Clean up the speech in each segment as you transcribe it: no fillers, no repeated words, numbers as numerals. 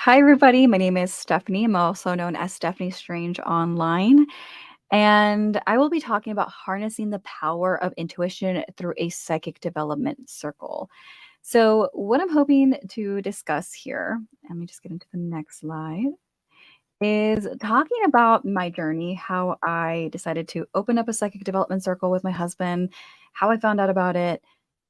Hi, everybody. My name is Stephanie. I'm also known as Steffany Strange online. And I will be talking about harnessing the power of intuition through a psychic development circle. So, what I'm hoping to discuss here, let me just get into the next slide, is talking about my journey, how I decided to open up a psychic development circle with my husband, how I found out about it,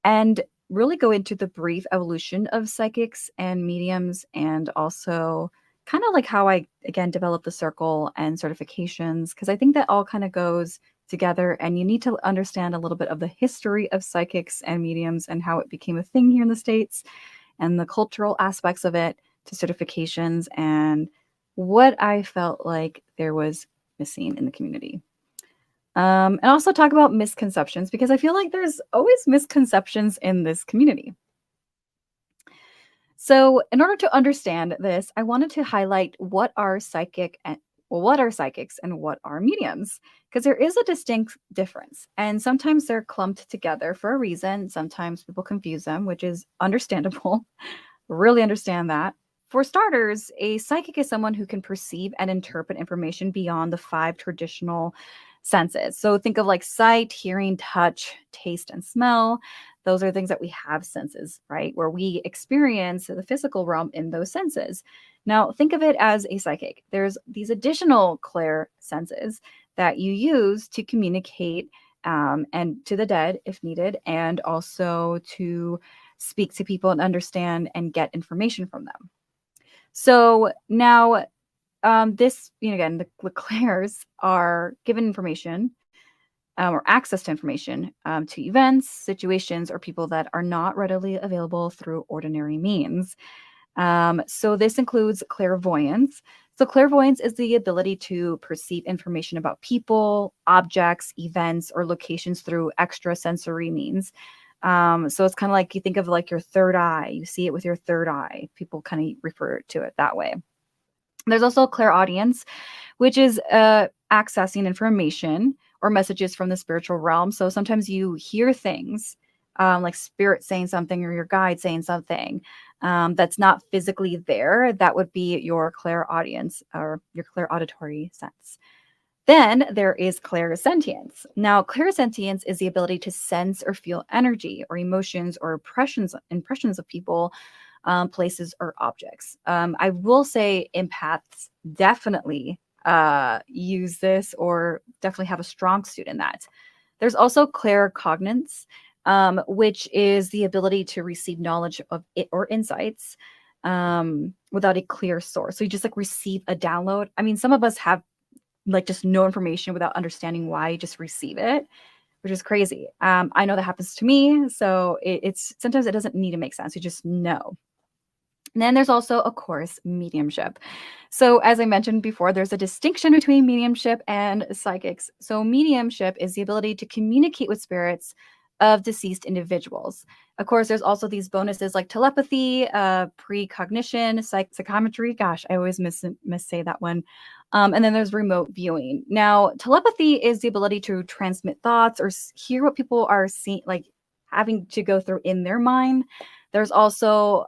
and really go into the brief evolution of psychics and mediums, and also kind of like how I, again, developed the circle and certifications, because I think that all kind of goes together. And you need to understand a little bit of the history of psychics and mediums and how it became a thing here in the States and the cultural aspects of it to certifications and what I felt like there was missing in the community. And also talk about misconceptions because I feel like there's always misconceptions in this community. So, in order to understand this, I wanted to highlight what are psychics and what are mediums, because there is a distinct difference. And sometimes they're clumped together for a reason. Sometimes people confuse them, which is understandable. Really understand that. For starters, a psychic is someone who can perceive and interpret information beyond the five traditional senses. So think of like sight, hearing, touch, taste, and smell. Those are things that we have senses, right? Where we experience the physical realm in those senses. Now, think of it as a psychic. There's these additional clair senses that you use to communicate and to the dead if needed, and also to speak to people and understand and get information from them. So now, this, again, the clairs are given information or access to information to events, situations, or people that are not readily available through ordinary means. So this includes clairvoyance. So clairvoyance is the ability to perceive information about people, objects, events, or locations through extrasensory means. So it's kind of like you think of like your third eye. You see it with your third eye. People kind of refer to it that way. There's also clairaudience, which is accessing information or messages from the spiritual realm. So sometimes you hear things like spirit saying something or your guide saying something that's not physically there. That would be your clairaudience or your clairauditory sense. Then there is clairsentience. Now, clairsentience is the ability to sense or feel energy or emotions or impressions of people, places, or objects. I will say empaths definitely use this or definitely have a strong suit in that. There's also claircognizance, which is the ability to receive knowledge of it or insights without a clear source. So you just like receive a download. I mean, some of us have like just no information without understanding why, you just receive it, which is crazy. I know that happens to me. So it's sometimes it doesn't need to make sense. You just know. And then there's also, of course, mediumship. So, as I mentioned before, there's a distinction between mediumship and psychics. So, mediumship is the ability to communicate with spirits of deceased individuals. Of course, there's also these bonuses like telepathy, precognition, psychometry. Gosh, I always missay that one. And then there's remote viewing. Now, telepathy is the ability to transmit thoughts or hear what people are seeing, like having to go through in their mind. There's also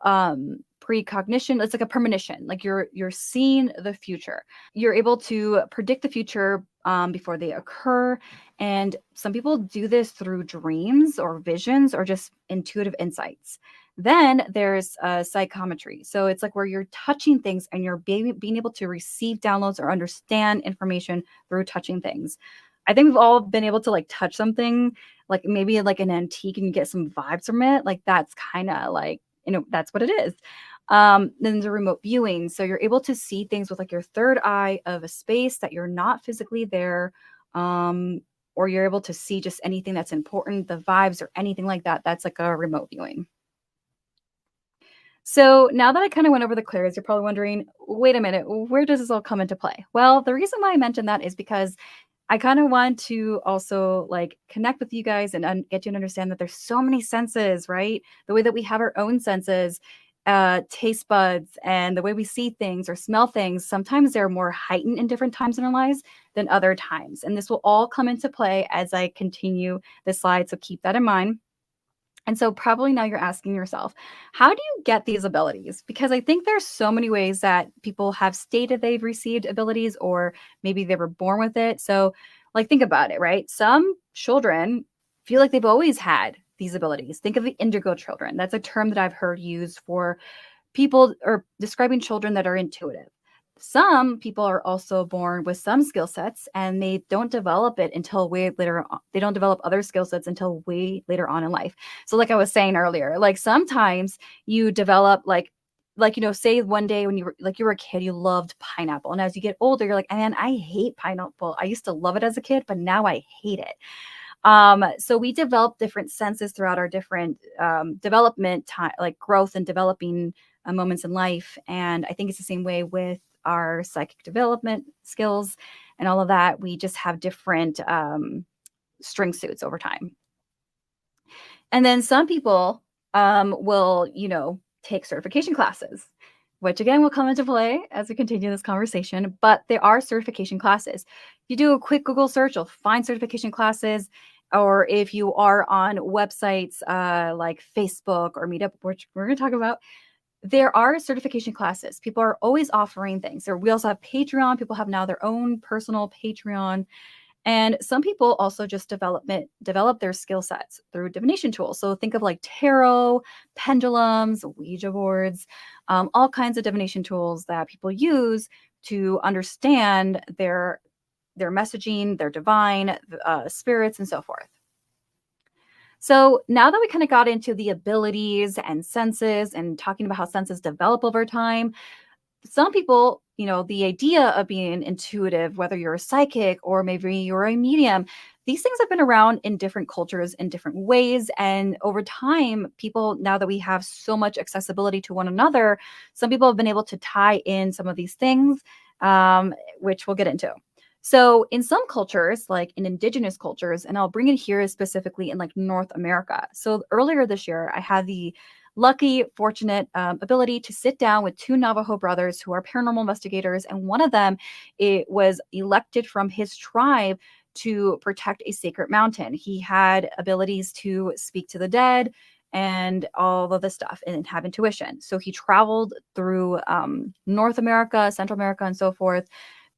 precognition. It's like a premonition, like you're seeing the future. You're able to predict the future before they occur, and some people do this through dreams or visions or just intuitive insights. Then there's psychometry. So it's like where you're touching things and you're being able to receive downloads or understand information through touching things. I think we've all been able to like touch something, like maybe like an antique and get some vibes from it. Like that's kind of like, that's what it is. Then the remote viewing. So you're able to see things with like your third eye of a space that you're not physically there. Or you're able to see just anything that's important, the vibes or anything like that. That's like a remote viewing. So now that I kind of went over the clairs, you're probably wondering, wait a minute, where does this all come into play? Well, the reason why I mentioned that is because I kind of want to also like connect with you guys and get you to understand that there's so many senses, right? The way that we have our own senses, taste buds, and the way we see things or smell things, sometimes they're more heightened in different times in our lives than other times. And this will all come into play as I continue the slide. So keep that in mind. And so probably now you're asking yourself, how do you get these abilities? Because I think there's so many ways that people have stated they've received abilities, or maybe they were born with it. So, like, think about it, right? Some children feel like they've always had these abilities. Think of the indigo children. That's a term that I've heard used for people or describing children that are intuitive. Some people are also born with some skill sets and they don't develop it until way later on. They don't develop other skill sets until way later on in life. So like I was saying earlier, like sometimes you develop say one day when you were a kid, you loved pineapple. And as you get older, you're like, man, I hate pineapple. I used to love it as a kid, but now I hate it. So we develop different senses throughout our different development time, like growth and developing moments in life. And I think it's the same way with our psychic development skills and all of that. We just have different string suits over time. And then some people will, take certification classes, which again will come into play as we continue this conversation. But there are certification classes. If you do a quick Google search, you'll find certification classes. Or if you are on websites like Facebook or Meetup, which we're going to talk about, there are certification classes. People are always offering things. Or we also have Patreon. People have now their own personal Patreon. And some people also just develop their skill sets through divination tools. So think of like tarot, pendulums, Ouija boards, all kinds of divination tools that people use to understand their messaging, their divine spirits, and so forth. So now that we kind of got into the abilities and senses and talking about how senses develop over time, some people, the idea of being intuitive, whether you're a psychic or maybe you're a medium, these things have been around in different cultures in different ways. And over time, people, now that we have so much accessibility to one another, some people have been able to tie in some of these things, which we'll get into. So in some cultures, like in indigenous cultures, and I'll bring it here specifically in like North America. So earlier this year, I had the lucky, fortunate ability to sit down with two Navajo brothers who are paranormal investigators. And one of them, it was elected from his tribe to protect a sacred mountain. He had abilities to speak to the dead and all of this stuff and have intuition. So he traveled through North America, Central America, and so forth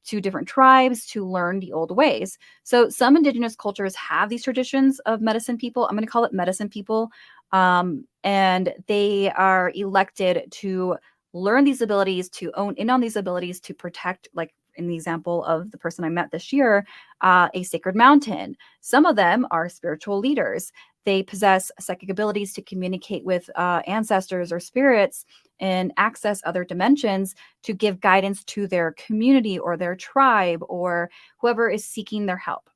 to different tribes to learn the old ways. So some indigenous cultures have these traditions of medicine people. I'm going to call it medicine people. And they are elected to learn these abilities, to own in on these abilities, to protect, like in the example of the person I met this year, a sacred mountain. Some of them are spiritual leaders. They possess psychic abilities to communicate with ancestors or spirits and access other dimensions to give guidance to their community or their tribe or whoever is seeking their help.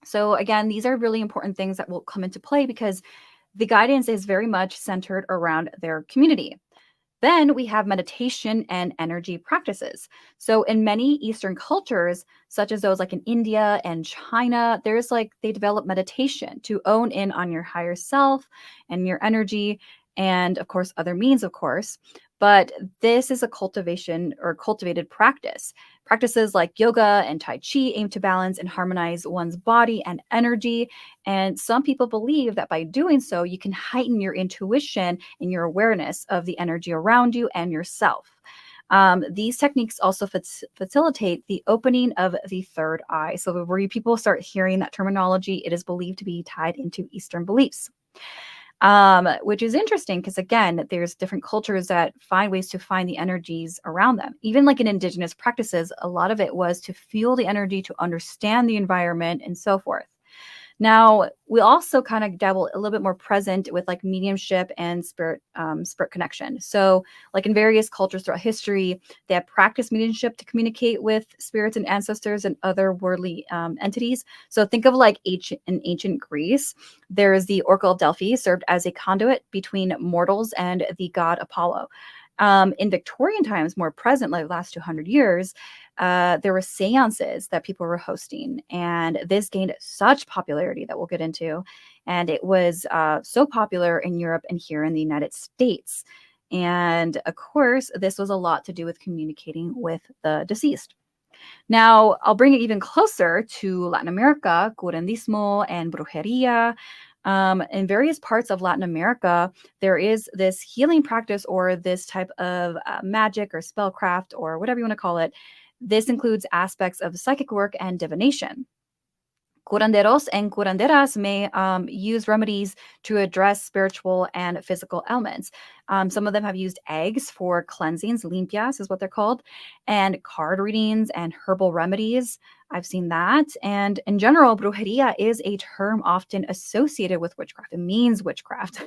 So again, these are really important things that will come into play because the guidance is very much centered around their community. Then we have meditation and energy practices. So in many Eastern cultures, such as those like in India and China, they develop meditation to own in on your higher self and your energy, and of course, other means, of course. But this is a cultivation or cultivated practice. Practices like yoga and Tai Chi aim to balance and harmonize one's body and energy. And some people believe that by doing so, you can heighten your intuition and your awareness of the energy around you and yourself. These techniques also facilitate the opening of the third eye. So where people start hearing that terminology, it is believed to be tied into Eastern beliefs. Which is interesting because, again, there's different cultures that find ways to find the energies around them. Even like in indigenous practices, a lot of it was to feel the energy, to understand the environment, and so forth. Now, we also kind of dabble a little bit more present with like mediumship and spirit connection. So like in various cultures throughout history, they have practiced mediumship to communicate with spirits and ancestors and other worldly entities. So think of like in ancient Greece, there is the Oracle of Delphi served as a conduit between mortals and the god Apollo. In Victorian times, more present, like the last 200 years, there were seances that people were hosting, and this gained such popularity that we'll get into. And it was so popular in Europe and here in the United States. And of course, this was a lot to do with communicating with the deceased. Now, I'll bring it even closer to Latin America, curandismo and brujeria. In various parts of Latin America, there is this healing practice or this type of magic or spellcraft or whatever you want to call it. This includes aspects of psychic work and divination. Curanderos and curanderas may use remedies to address spiritual and physical ailments. Some of them have used eggs for cleansings, limpias is what they're called, and card readings and herbal remedies. I've seen that. And in general, brujeria is a term often associated with witchcraft. It means witchcraft.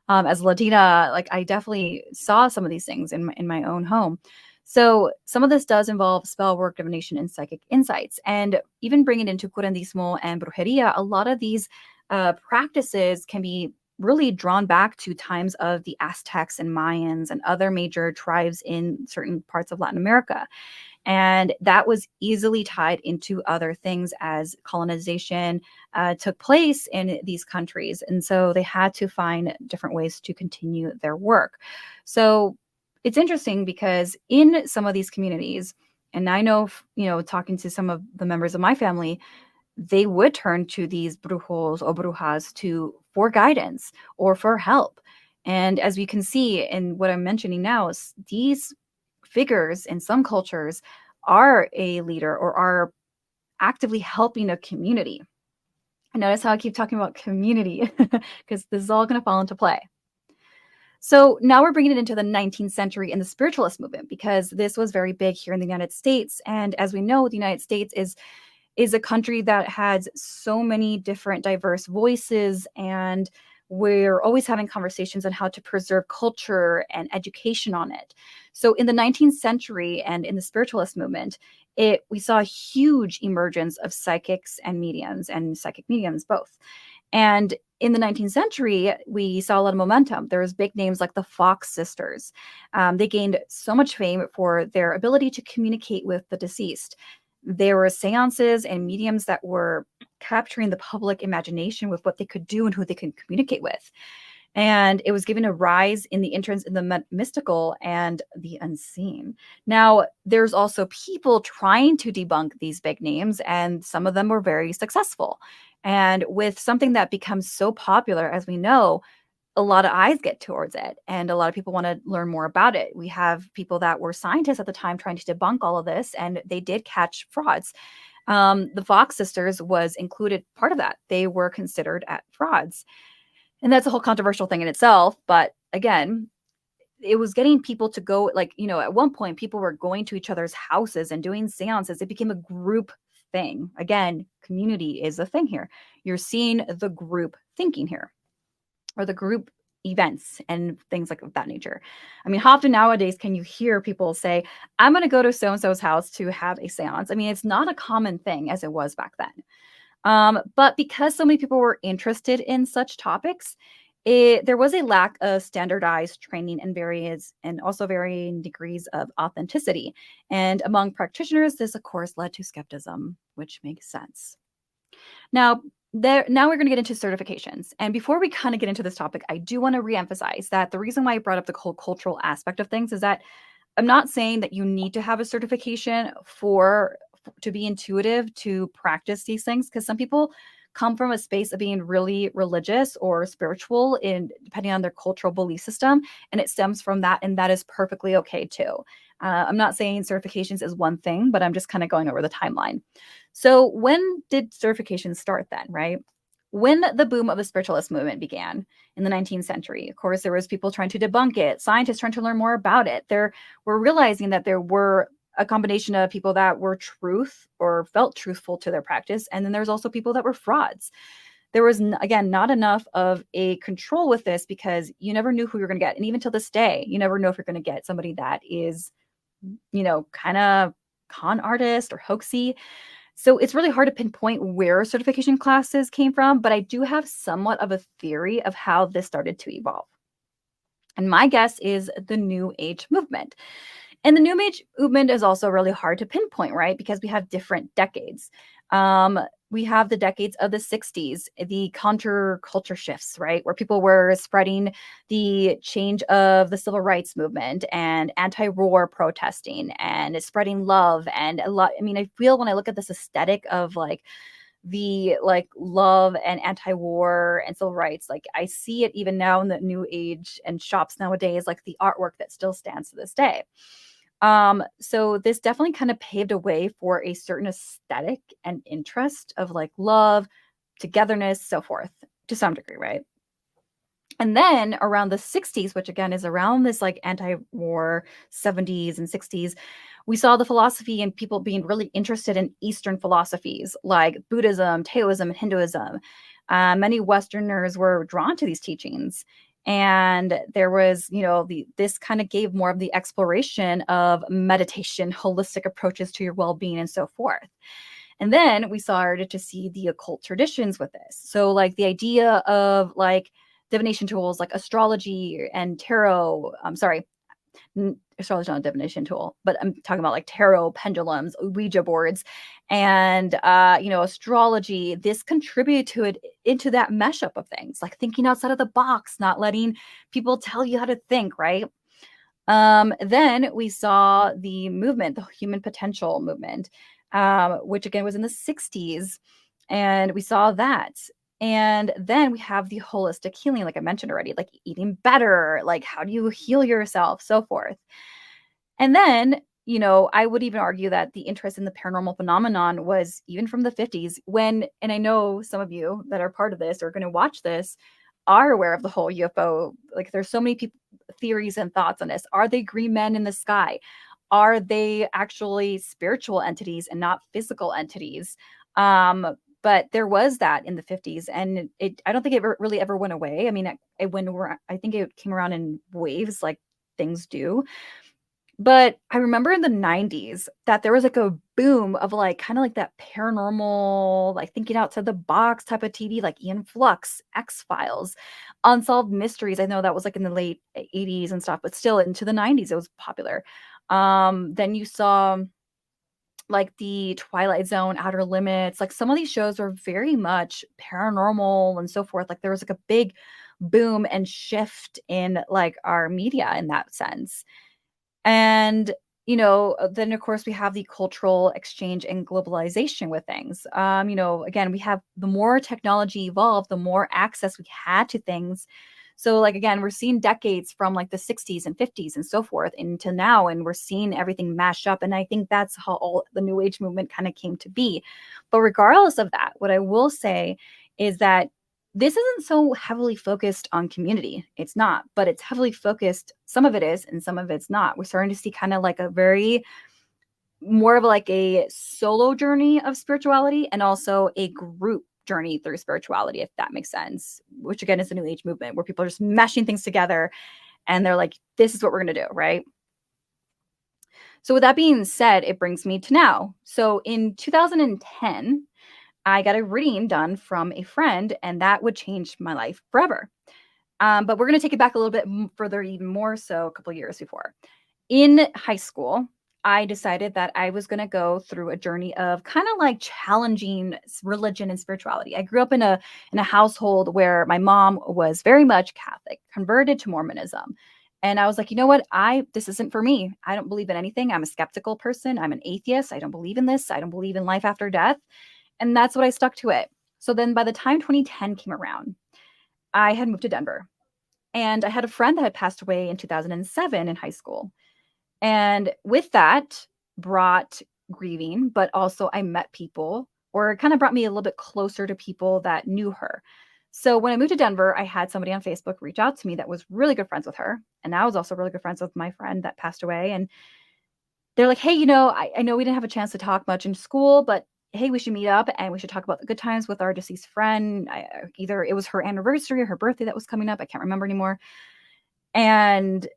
As a Latina, like I definitely saw some of these things in my own home. So some of this does involve spell work, divination, and psychic insights. And even bringing it into curandismo and brujeria, a lot of these practices can be really drawn back to times of the Aztecs and Mayans and other major tribes in certain parts of Latin America. And that was easily tied into other things as colonization took place in these countries. And so they had to find different ways to continue their work. So it's interesting because in some of these communities, and I know, talking to some of the members of my family, they would turn to these brujos or brujas for guidance or for help. And as we can see in what I'm mentioning now, these figures in some cultures are a leader or are actively helping a community. And notice how I keep talking about community because this is all going to fall into play. So now we're bringing it into the 19th century and the spiritualist movement because this was very big here in the United States. And as we know, the United States is a country that has so many different diverse voices, and we're always having conversations on how to preserve culture and education on it. So in the 19th century and in the spiritualist movement, we saw a huge emergence of psychics and mediums and psychic mediums both. And in the 19th century, we saw a lot of momentum. There was big names like the Fox sisters. They gained so much fame for their ability to communicate with the deceased. There were seances and mediums that were capturing the public imagination with what they could do and who they could communicate with. And it was giving a rise in the interest in the mystical and the unseen. Now, there's also people trying to debunk these big names, and some of them were very successful. And with something that becomes so popular, as we know, a lot of eyes get towards it, and a lot of people want to learn more about it. We have people that were scientists at the time trying to debunk all of this, and they did catch frauds. The Fox sisters was included part of that. They were considered at frauds. And that's a whole controversial thing in itself. But again, it was getting people to go, like, at one point, people were going to each other's houses and doing seances. It became a group thing. Again, community is a thing here. You're seeing the group thinking here, or the group events and things like that nature. I mean, how often nowadays can you hear people say, I'm going to go to so-and-so's house to have a seance? I mean, it's not a common thing as it was back then. But because so many people were interested in such topics, there was a lack of standardized training and also varying degrees of authenticity. And among practitioners, this of course led to skepticism, which makes sense. Now we're going to get into certifications. And before we kind of get into this topic, I do want to reemphasize that the reason why I brought up the whole cultural aspect of things is that I'm not saying that you need to have a certification to be intuitive to practice these things, because some people come from a space of being really religious or spiritual depending on their cultural belief system, and it stems from that, and that is perfectly okay too. I'm not saying certifications is one thing, but I'm just kind of going over the timeline. So when did certifications start then, right? When the boom of the spiritualist movement began in the 19th century, of course, there was people trying to debunk it, scientists trying to learn more about it. There were realizing that there were a combination of people that were truth or felt truthful to their practice. And then there's also people that were frauds. There was, again, not enough of a control with this because you never knew who you're going to get. And even till this day, you never know if you're going to get somebody that is, kind of con artist or hoaxy. So it's really hard to pinpoint where certification classes came from, but I do have somewhat of a theory of how this started to evolve. And my guess is the New Age movement. And the New Age movement is also really hard to pinpoint, right? Because we have different decades. We have the decades of the 60s, the counterculture shifts, right? Where people were spreading the change of the civil rights movement and anti-war protesting and spreading love and a lot. I mean, I feel when I look at this aesthetic of like the like love and anti-war and civil rights. Like I see it even now in the new age and shops nowadays, like the artwork that still stands to this day. So this definitely kind of paved a way for a certain aesthetic and interest of like love, togetherness, so forth, to some degree, right? And then around the 60s, which again is around this like anti-war 70s and 60s, we saw the philosophy and people being really interested in Eastern philosophies like Buddhism, Taoism, and Hinduism. Many Westerners were drawn to these teachings. And there was, this kind of gave more of the exploration of meditation, holistic approaches to your well-being, and so forth. And then we started to see the occult traditions with this. So, like the idea of like divination tools like astrology and tarot. Sorry, astrology not a divination tool, but I'm talking about like tarot, pendulums, Ouija boards, and astrology. This contributed to it into that meshup of things, like thinking outside of the box, not letting people tell you how to think, right? Then we saw the movement, the human potential movement, which again was in the 60s. And we saw that. And then we have the holistic healing, like I mentioned already, like eating better, like how do you heal yourself, so forth. And then, I would even argue that the interest in the paranormal phenomenon was even from the 50s when, and I know some of you that are part of this or going to watch this are aware of the whole UFO. Like there's so many people, theories and thoughts on this. Are they green men in the sky? Are they actually spiritual entities and not physical entities? But there was that in the 50s, and I don't think it really ever went away. I mean, I think it came around in waves like things do. But I remember in the 90s that there was like a boom of like kind of like that paranormal, like thinking outside the box type of TV, like Ian Flux, X-Files, Unsolved Mysteries. I know that was like in the late 80s and stuff, but still into the 90s it was popular. Then you saw like the Twilight Zone, Outer Limits, like some of these shows were very much paranormal and so forth. Like there was like a big boom and shift in like our media in that sense. And, then of course we have the cultural exchange and globalization with things. Again, we have the more technology evolved, the more access we had to things. So, like, again, we're seeing decades from like the 60s and 50s and so forth into now, and we're seeing everything mash up. And I think that's how all the New Age movement kind of came to be. But regardless of that, what I will say is that this isn't so heavily focused on community. It's not, but it's heavily focused. Some of it is, and some of it's not. We're starting to see kind of like a very more of like a solo journey of spirituality and also a group journey through spirituality, if that makes sense, which again is the New Age movement where people are just meshing things together and they're like, this is what we're going to do, right? So, with that being said, it brings me to now. So, in 2010, I got a reading done from a friend, and that would change my life forever. But we're going to take it back a little bit further, even more so, a couple years before. In high school, I decided that I was going to go through a journey of kind of like challenging religion and spirituality. I grew up in a household where my mom was very much Catholic, converted to Mormonism. And I was like, you know what? This isn't for me. I don't believe in anything. I'm a skeptical person. I'm an atheist. I don't believe in this. I don't believe in life after death. And that's what I stuck to it. So then by the time 2010 came around, I had moved to Denver. And I had a friend that had passed away in 2007 in high school. And with that brought grieving, but also I met people, or it kind of brought me a little bit closer to people that knew her. So when I moved to Denver, I had somebody on Facebook reach out to me that was really good friends with her. And I was also really good friends with my friend that passed away. And they're like, hey, I know we didn't have a chance to talk much in school, but hey, we should meet up and we should talk about the good times with our deceased friend. Either it was her anniversary or her birthday that was coming up. I can't remember anymore. And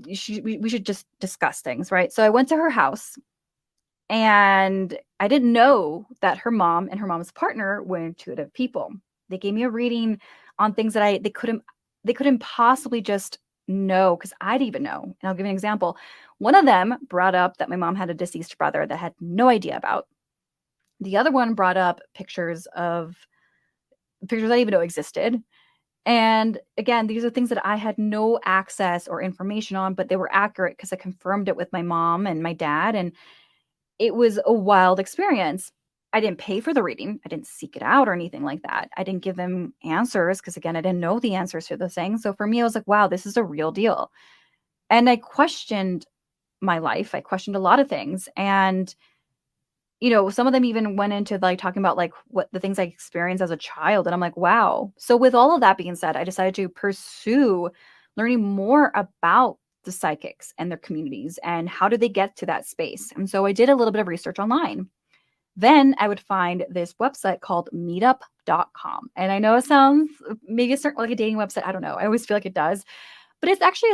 we should just discuss things, right? So I went to her house and I didn't know that her mom and her mom's partner were intuitive people. They gave me a reading on things that they couldn't possibly just know because I didn't even know. And I'll give you an example. One of them brought up that my mom had a deceased brother that I had no idea about. The other one brought up pictures I didn't even know existed. And again, these are things that I had no access or information on, but they were accurate because I confirmed it with my mom and my dad. And it was a wild experience. I didn't pay for the reading. I didn't seek it out or anything like that. I didn't give them answers because, again, I didn't know the answers to the things. So for me, I was like, wow, this is a real deal. And I questioned my life. I questioned a lot of things. And, some of them even went into like talking about like what the things I experienced as a child. And I'm like, wow. So with all of that being said, I decided to pursue learning more about the psychics and their communities and how did they get to that space. And so I did a little bit of research online. Then I would find this website called meetup.com. And I know it sounds maybe it's like a dating website. I don't know. I always feel like it does. But it's actually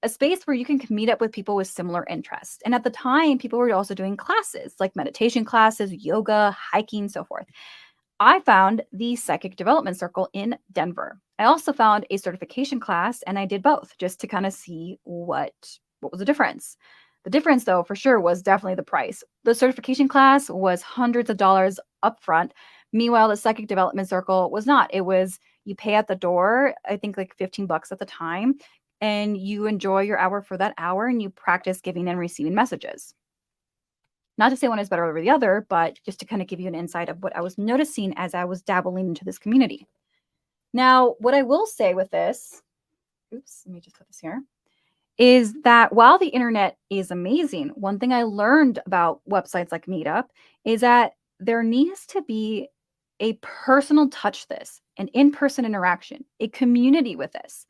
a space where you can meet up with people with similar interests. And at the time, people were also doing classes like meditation classes, yoga, hiking, so forth. I found the Psychic Development Circle in Denver. I also found a certification class and I did both just to kind of see what was the difference. The difference though for sure was definitely the price. The certification class was hundreds of dollars upfront. Meanwhile, the Psychic Development Circle was not. It was you pay at the door, I think like 15 bucks at the time, and you enjoy your hour for that hour and you practice giving and receiving messages. Not to say one is better over the other, but just to kind of give you an insight of what I was noticing as I was dabbling into this community. Now, what I will say with this, oops, let me just put this here, is that while the internet is amazing, one thing I learned about websites like Meetup is that there needs to be a personal touch this, an in-person interaction, a community with this.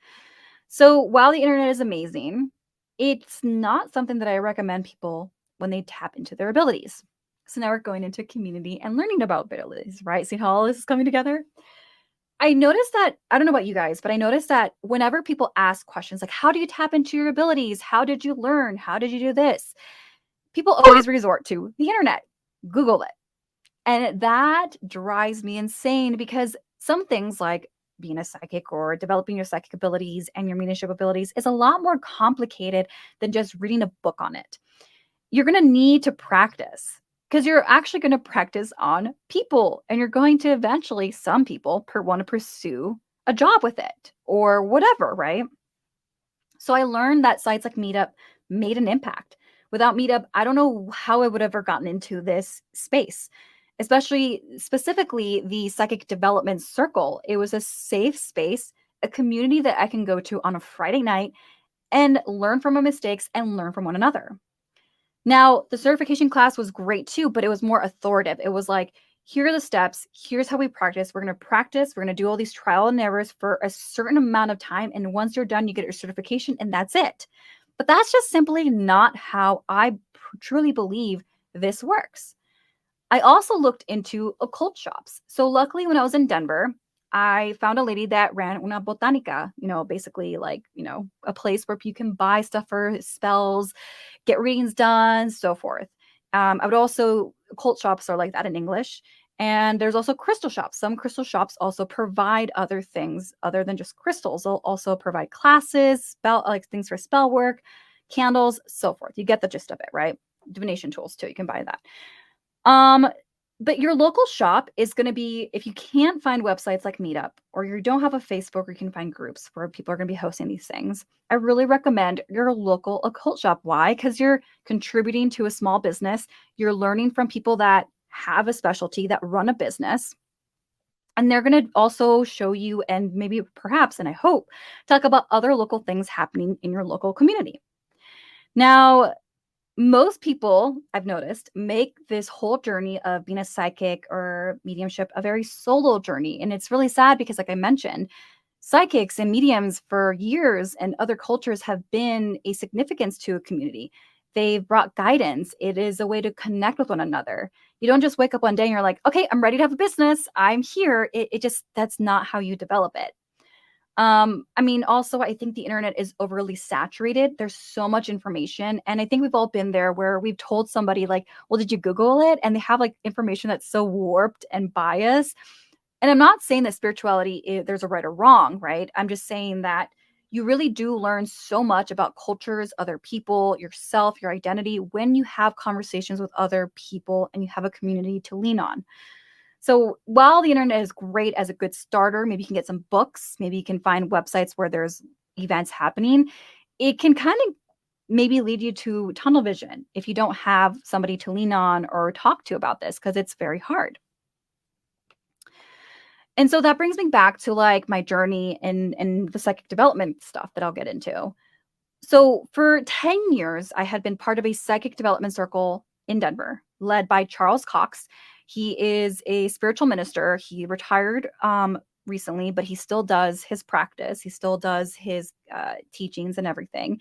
So while the internet is amazing, it's not something that I recommend people when they tap into their abilities. So now we're going into community and learning about abilities, right? See how all this is coming together? I noticed that, I don't know about you guys, but I noticed that whenever people ask questions like, how do you tap into your abilities? How did you learn? How did you do this? People always resort to the internet, Google it. And that drives me insane because some things like being a psychic or developing your psychic abilities and your mediumship abilities is a lot more complicated than just reading a book on it. You're going to need to practice because you're actually going to practice on people and you're going to eventually, some people want to pursue a job with it or whatever, right? So I learned that sites like Meetup made an impact. Without Meetup, I don't know how I would have ever gotten into this space, especially specifically the psychic development circle. It was a safe space, a community that I can go to on a Friday night and learn from my mistakes and learn from one another. Now, the certification class was great too, but it was more authoritative. It was like, here are the steps. Here's how we practice. We're going to practice. We're going to do all these trial and errors for a certain amount of time. And once you're done, you get your certification and that's it. But that's just simply not how I truly believe this works. I also looked into occult shops. So luckily, when I was in Denver, I found a lady that ran una botanica, basically like, a place where you can buy stuff for spells, get readings done, so forth. I would also, occult shops are like that in English. And there's also crystal shops. Some crystal shops also provide other things other than just crystals. They'll also provide classes, like things for spell work, candles, so forth. You get the gist of it, right? Divination tools too. You can buy that. But your local shop is going to be, if you can't find websites like Meetup or you don't have a Facebook where you can find groups where people are going to be hosting these things, I really recommend your local occult shop. Why? Because you're contributing to a small business. You're learning from people that have a specialty, that run a business. And they're going to also show you and maybe perhaps, and I hope, talk about other local things happening in your local community. Now, most people, I've noticed, make this whole journey of being a psychic or mediumship a very solo journey. And it's really sad because, like I mentioned, psychics and mediums for years and other cultures have been a significance to a community. They've brought guidance. It is a way to connect with one another. You don't just wake up one day and you're like, okay, I'm ready to have a business. I'm here. It just, that's not how you develop it. Also, I think the internet is overly saturated. There's so much information. And I think we've all been there where we've told somebody, like, well, did you Google it? And they have like information that's so warped and biased. And I'm not saying that spirituality, there's a right or wrong, right? I'm just saying that you really do learn so much about cultures, other people, yourself, your identity when you have conversations with other people and you have a community to lean on. So while the internet is great as a good starter, maybe you can get some books, maybe you can find websites where there's events happening. It can kind of maybe lead you to tunnel vision if you don't have somebody to lean on or talk to about this, because it's very hard. And so that brings me back to like my journey and the psychic development stuff that I'll get into. So for 10 years, I had been part of a psychic development circle in Denver, led by Charles Cox. He is a spiritual minister. He retired recently, but he still does his practice. He still does his teachings and everything.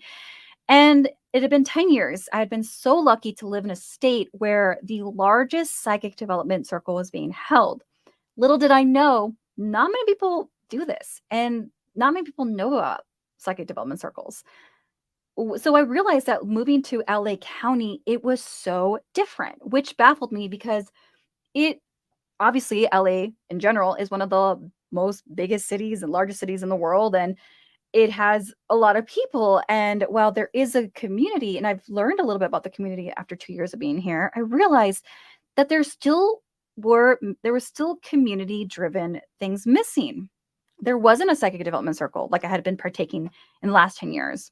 And it had been 10 years. I had been so lucky to live in a state where the largest psychic development circle was being held. Little did I know, not many people do this, and not many people know about psychic development circles. So I realized that moving to LA County, it was so different, which baffled me because it obviously LA in general is one of the most biggest cities and largest cities in the world, and it has a lot of people. And while there is a community, and I've learned a little bit about the community after 2 years of being here, I realized that there was still community driven things missing. There wasn't a psychic development circle like I had been partaking in the last 10 years.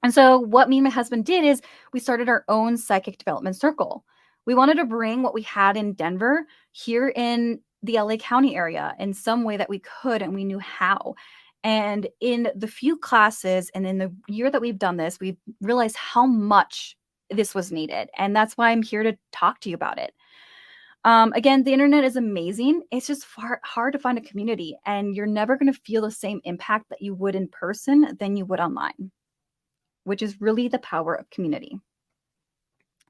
And so what me and my husband did is we started our own psychic development circle. We wanted to bring what we had in Denver here in the LA County area in some way that we could, and we knew how. And in the few classes and in the year that we've done this, we've realized how much this was needed. And that's why I'm here to talk to you about it. Again, the internet is amazing. It's just hard to find a community, and you're never going to feel the same impact that you would in person than you would online, which is really the power of community.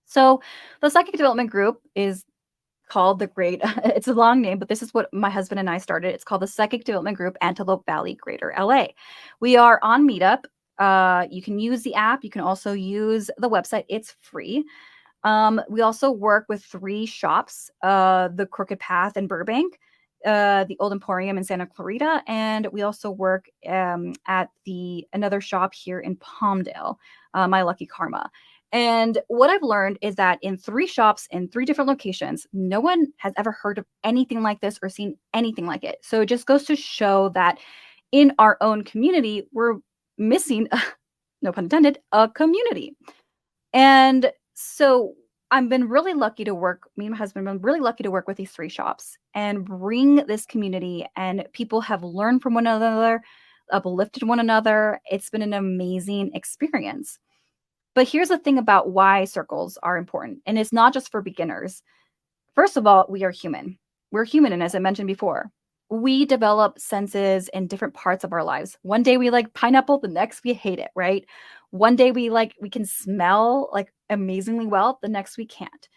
So the psychic development group is called the Great, it's a long name, but this is what my husband and I started. It's called the Psychic Development Group Antelope Valley, Greater LA. We are on Meetup. You can use the app. You can also use the website. It's free. We also work with 3 shops, the Crooked Path in Burbank, the Old Emporium in Santa Clarita, and we also work at another shop here in Palmdale, My Lucky Karma. And what I've learned is that in 3 shops in 3 different locations, no one has ever heard of anything like this or seen anything like it. So it just goes to show that in our own community, we're missing, no pun intended, a community. And so I've been really lucky to work, me and my husband have been really lucky to work with these 3 shops and bring this community, and people have learned from one another, uplifted one another. It's been an amazing experience. But here's the thing about why circles are important, and it's not just for beginners. First of all, we are human. We're human, and as I mentioned before, we develop senses in different parts of our lives. One day we like pineapple, the next we hate it, right? One day we can smell like amazingly well, the next we can't.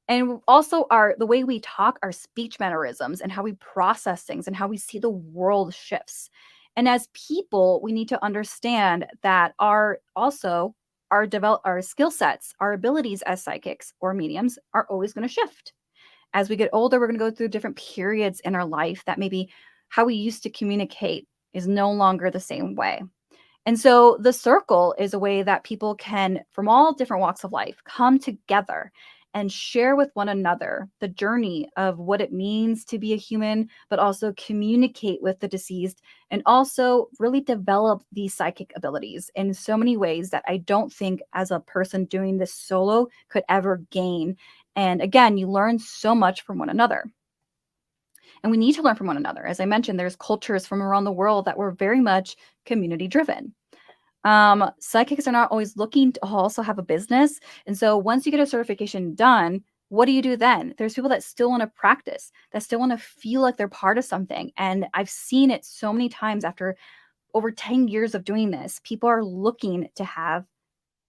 And also the way we talk, our speech mannerisms and how we process things and how we see the world shifts. And as people, we need to understand that our skill sets, our abilities as psychics or mediums are always going to shift. As we get older, we're going to go through different periods in our life that maybe how we used to communicate is no longer the same way. And so the circle is a way that people can, from all different walks of life, come together and share with one another the journey of what it means to be a human, but also communicate with the deceased and also really develop these psychic abilities in so many ways that I don't think as a person doing this solo could ever gain. And again, you learn so much from one another. And we need to learn from one another. As I mentioned, there's cultures from around the world that were very much community driven. Psychics are not always looking to also have a business. And so once you get a certification done, what do you do then? There's people that still want to practice, that still want to feel like they're part of something. And I've seen it so many times after over 10 years of doing this. People are looking to have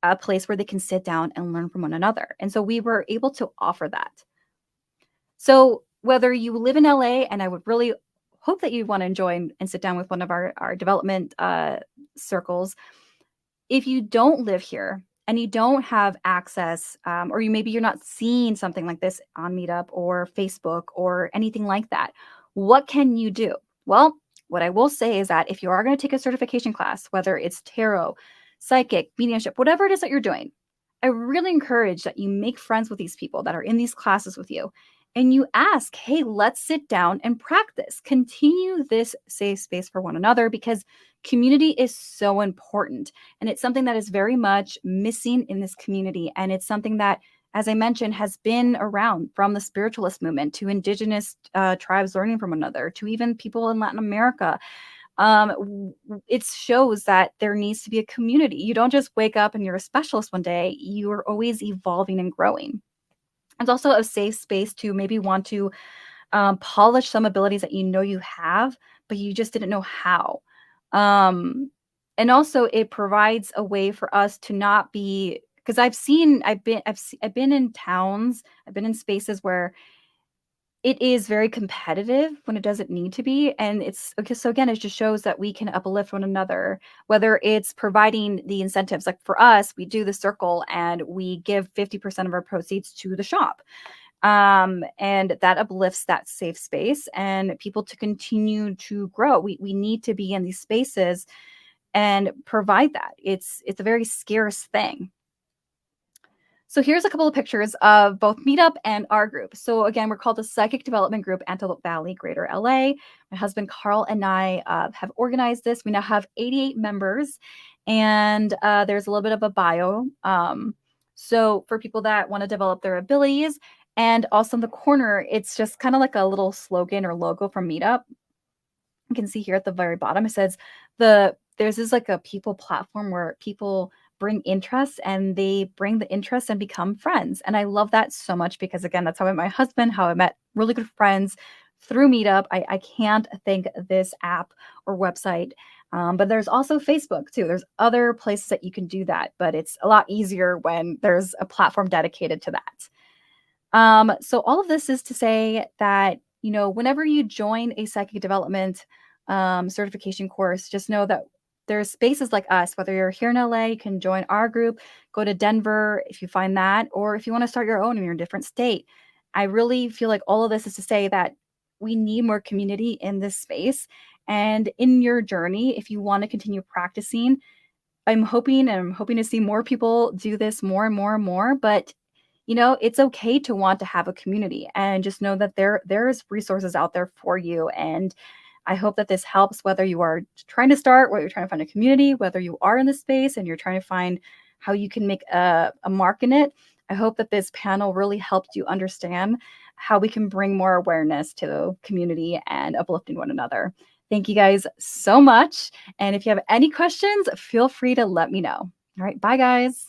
a place where they can sit down and learn from one another. And so we were able to offer that. So whether you live in LA, and I would really hope that you want to join and sit down with one of our development circles. If you don't live here and you don't have access, or maybe you're not seeing something like this on Meetup or Facebook or anything like that, what can you do? Well, what I will say is that if you are going to take a certification class, whether it's tarot, psychic, mediumship, whatever it is that you're doing, I really encourage that you make friends with these people that are in these classes with you and you ask, hey, let's sit down and practice. Continue this safe space for one another because community is so important. And it's something that is very much missing in this community. And it's something that, as I mentioned, has been around from the spiritualist movement to indigenous tribes learning from one another to even people in Latin America. It shows that there needs to be a community. You don't just wake up and you're a specialist one day, you are always evolving and growing. It's also a safe space to maybe want to polish some abilities that you know you have, but you just didn't know how. Um, and also, it provides a way for us to not be because I've been in towns, I've been in spaces where it is very competitive when it doesn't need to be, and it's okay. So again, it just shows that we can uplift one another, whether it's providing the incentives. Like for us, we do the circle and we give 50% of our proceeds to the shop, and that uplifts that safe space and people to continue to grow. We need to be in these spaces and provide that. It's a very scarce thing. So here's a couple of pictures of both Meetup and our group. So again, we're called the Psychic Development Group, Antelope Valley, Greater LA. My husband Carl and I have organized this. We now have 88 members, and there's a little bit of a bio. So for people that want to develop their abilities, and also in the corner, it's just kind of like a little slogan or logo from Meetup. You can see here at the very bottom, it says there's this like a people platform where people bring interest and they bring the interest and become friends. And I love that so much because again, that's how I met my husband, how I met really good friends through Meetup. I can't thank this app or website. But there's also Facebook too. There's other places that you can do that, but it's a lot easier when there's a platform dedicated to that. So all of this is to say that, whenever you join a psychic development certification course, just know that there's spaces like us, whether you're here in LA, you can join our group, go to Denver if you find that, or if you want to start your own and you're in a different state. I really feel like all of this is to say that we need more community in this space. And in your journey, if you want to continue practicing, I'm hoping to see more people do this more and more and more. But it's okay to want to have a community and just know that there's resources out there for you. And I hope that this helps whether you are trying to start, whether you're trying to find a community, whether you are in the space and you're trying to find how you can make a mark in it. I hope that this panel really helped you understand how we can bring more awareness to the community and uplifting one another. Thank you guys so much. And if you have any questions, feel free to let me know. All right, bye guys.